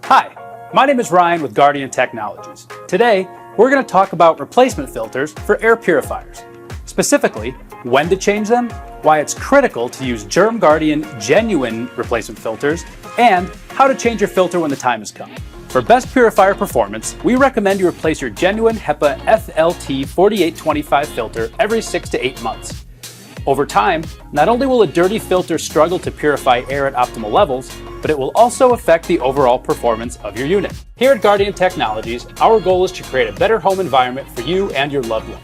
Hi, my name is Ryan with Guardian Technologies. Today, we're going to talk about replacement filters for air purifiers. Specifically, when to change them, why it's critical to use GermGuardian genuine replacement filters, and how to change your filter when the time has come. For best purifier performance, we recommend you replace your genuine HEPA FLT4825 filter every 6 to 8 months. Over time, not only will a dirty filter struggle to purify air at optimal levels, but it will also affect the overall performance of your unit. Here at Guardian Technologies, our goal is to create a better home environment for you and your loved ones.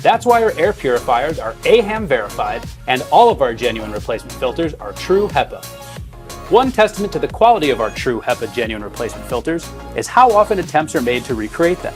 That's why our air purifiers are AHAM verified, and all of our genuine replacement filters are true HEPA. One testament to the quality of our true HEPA genuine replacement filters is how often attempts are made to recreate them.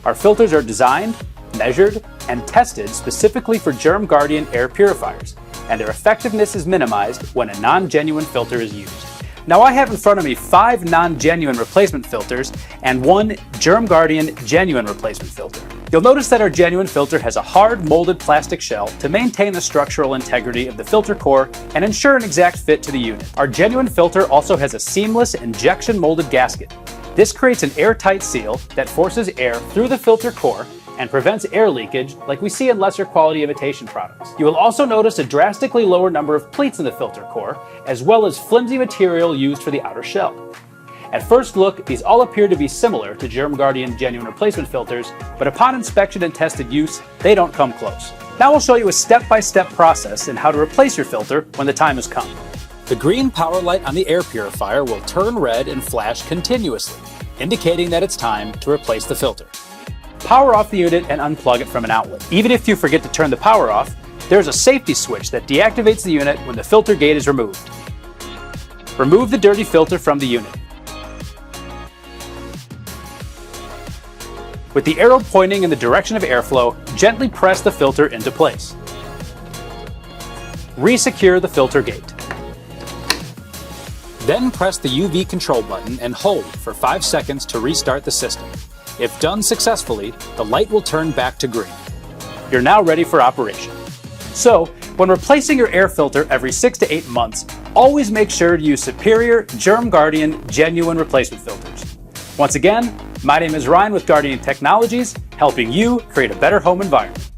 Our filters are designed, measured, and tested specifically for GermGuardian air purifiers, and their effectiveness is minimized when a non-genuine filter is used. Now I have in front of me 5 non-genuine replacement filters and 1 GermGuardian genuine replacement filter. You'll notice that our genuine filter has a hard molded plastic shell to maintain the structural integrity of the filter core and ensure an exact fit to the unit. Our genuine filter also has a seamless injection molded gasket. This creates an airtight seal that forces air through the filter core and prevents air leakage like we see in lesser quality imitation products. You will also notice a drastically lower number of pleats in the filter core, as well as flimsy material used for the outer shell. At first look, these all appear to be similar to GermGuardian genuine replacement filters, but upon inspection and tested use, they don't come close. Now I'll show you a step-by-step process in how to replace your filter when the time has come. The green power light on the air purifier will turn red and flash continuously, indicating that it's time to replace the filter. Power off the unit and unplug it from an outlet. Even if you forget to turn the power off, there's a safety switch that deactivates the unit when the filter gate is removed. Remove the dirty filter from the unit. With the arrow pointing in the direction of airflow, gently press the filter into place. Resecure the filter gate. Then press the UV control button and hold for 5 seconds to restart the system. If done successfully, the light will turn back to green. You're now ready for operation. So, when replacing your air filter every 6 to 8 months, always make sure to use superior GermGuardian genuine replacement filters. Once again, my name is Ryan with Guardian Technologies, helping you create a better home environment.